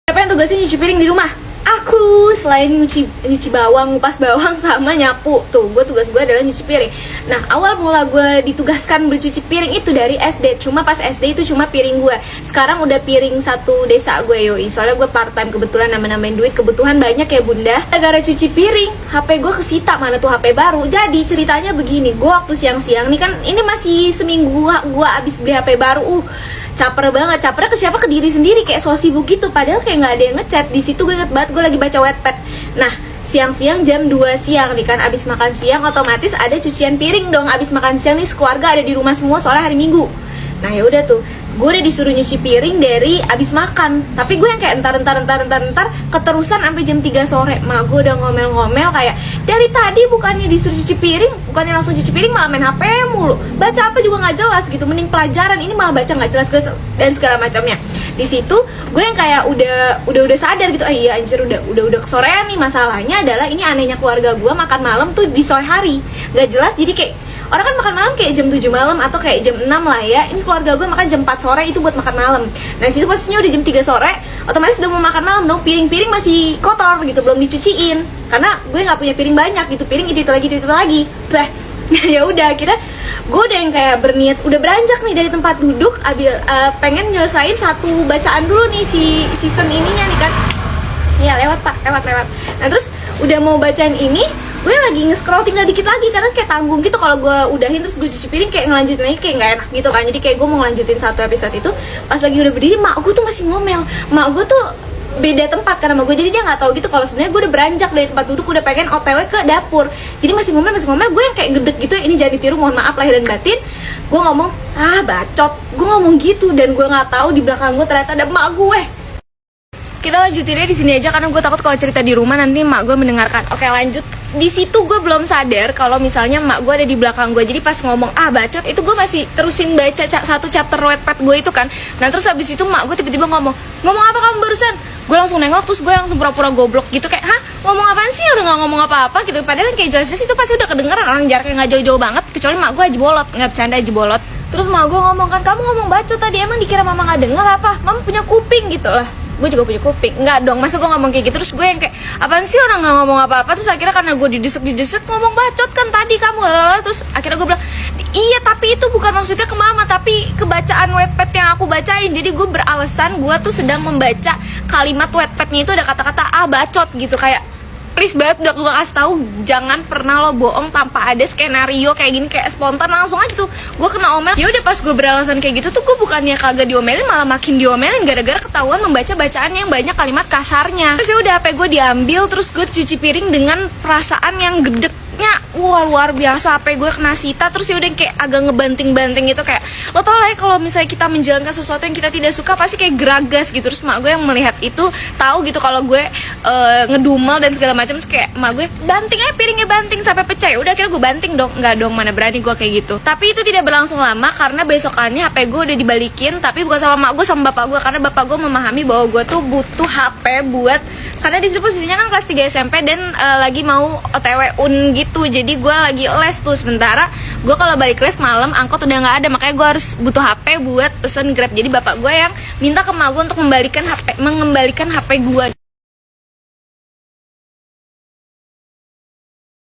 Siapa yang tugasnya nyuci piring di rumah? Aku, selain nyuci bawang, ngupas bawang sama nyapu. Tuh, tugas gue adalah nyuci piring. Nah, awal mula gue ditugaskan bercuci piring itu dari SD. Cuma pas SD itu cuma piring gue. Sekarang udah piring satu desa gue, yoi. Soalnya gue part time, kebetulan nambah-nambahin duit. Kebutuhan banyak ya bunda. Gara-gara cuci piring, HP gue kesita. Mana tuh HP baru. Jadi ceritanya begini, gue waktu siang-siang nih kan, ini masih seminggu gue abis beli HP baru. Caper banget, capernya ke siapa? Ke diri sendiri, kayak so sibuk gitu. Padahal kayak nggak ada yang ngechat. Di situ gue inget banget, gue lagi baca Wattpad. Nah, siang-siang jam 2 siang nih kan, abis makan siang otomatis ada cucian piring dong. Abis makan siang nih keluarga ada di rumah semua soalnya hari Minggu. Nah ya udah tuh, gue udah disuruh nyuci piring dari abis makan. Tapi gue yang kayak entar keterusan sampai jam 3 sore. Mak gue udah ngomel-ngomel kayak, dari tadi bukannya disuruh cuci piring, bukannya langsung cuci piring malah main HP mulu. Baca apa juga nggak jelas gitu, mending pelajaran, ini malah baca nggak jelas dan segala macamnya. Di situ gue yang kayak udah sadar gitu, iya anjir udah kesorean nih. Masalahnya adalah ini anehnya keluarga gue makan malam tuh di sore hari. Nggak jelas, jadi kayak orang kan makan malam kayak jam 7 malam atau kayak jam 6 lah ya. Ini keluarga gue makan jam 4 sore itu buat makan malam. Nah situ posisinya udah jam 3 sore, otomatis udah mau makan malam dong. Piring-piring masih kotor gitu, belum dicuciin. Karena gue nggak punya piring banyak gitu, piring itu lagi. Bah, ya udah akhirnya gue udah yang kayak berniat, udah beranjak nih dari tempat duduk, pengen nyelesain satu bacaan dulu nih si season ininya nih kan. Ya lewat pak, lewat. Nah terus udah mau bacaan ini, gue lagi nge-scroll tinggal dikit lagi karena kayak tanggung gitu kalau gue udahin terus gue cuci piring kayak ngelanjutin lagi kayak nggak enak gitu kan. Jadi kayak gue mau ngelanjutin satu episode itu, pas lagi udah berdiri mak gue tuh masih ngomel. Mak gue tuh beda tempat karena sama gue, jadi dia nggak tahu gitu kalau sebenarnya gue udah beranjak dari tempat duduk, udah pengen OTW ke dapur. Jadi masih ngomel. Gue yang kayak gedek gitu, ini jangan ditiru, mohon maaf lahir dan batin. Gue ngomong, bacot, gue ngomong gitu, dan gue nggak tahu di belakang gue ternyata ada mak gue. Kita lanjutinnya di sini aja karena gue takut kalau cerita di rumah nanti mak gue mendengarkan. Oke lanjut. Di situ gue belum sadar kalau misalnya mak gue ada di belakang gue. Jadi pas ngomong bacot itu gue masih terusin baca satu chapter Wattpad gue itu kan. Nah terus habis itu mak gue tiba-tiba ngomong apa kamu barusan? Gue langsung nengok, terus gue langsung pura-pura goblok gitu kayak, ngomong apaan sih? Udah gak ngomong apa-apa gitu. Padahal kayak jelas-jelas itu pasti udah kedengeran, orang jaraknya gak jauh-jauh banget. Kecuali mak gue aja bolot, nggak bercanda aja bolot. Terus mak gue ngomong kan, kamu ngomong bacot tadi, emang dikira mama gak denger apa? Mama punya kuping gitu lah. Gue juga punya kuping, enggak dong, masa gue ngomong kayak gitu. Terus gue yang kayak, apaan sih orang gak ngomong apa-apa. Terus akhirnya karena gue didesek ngomong bacot kan tadi kamu. Terus akhirnya gue bilang, iya tapi itu bukan maksudnya ke mama, tapi kebacaan Wattpad yang aku bacain. Jadi gue beralasan gue tuh sedang membaca kalimat Wattpadnya itu ada kata-kata bacot gitu. Kayak please banget udah gue kasih tahu, jangan pernah lo bohong tanpa ada skenario kayak gini, kayak spontan langsung aja tuh gue kena omel. Ya udah pas gue beralasan kayak gitu tuh gue bukannya kagak diomelin, malah makin diomelin gara-gara ketahuan membaca bacaan yang banyak kalimat kasarnya. Terus ya udah HP gue diambil, terus gue cuci piring dengan perasaan yang gedeknya wah luar biasa. HP gue kena sita, terus ya udah kayak agak ngebanting-banting gitu. Kayak lo tau lah ya kalau misalnya kita menjalankan sesuatu yang kita tidak suka pasti kayak geragas gitu. Terus mak gue yang melihat itu tahu gitu kalau gue ngedumel dan segala macam. Terus kayak mak gue, banting aja piringnya, banting sampai pecah. Ya udah akhirnya gue banting dong. Nggak dong, mana berani gue kayak gitu. Tapi itu tidak berlangsung lama karena besokannya HP gue udah dibalikin, tapi bukan sama mak gue, sama bapak gue. Karena bapak gue memahami bahwa gue tuh butuh HP buat, karena di situ posisinya kan kelas 3 SMP dan lagi mau OTW gitu. Jadi gue lagi les tuh, sementara gue kalau balik les malam angkot udah nggak ada, makanya gue harus butuh HP buat pesen Grab. Jadi bapak gue yang minta ke mak gue untuk mengembalikan HP gue.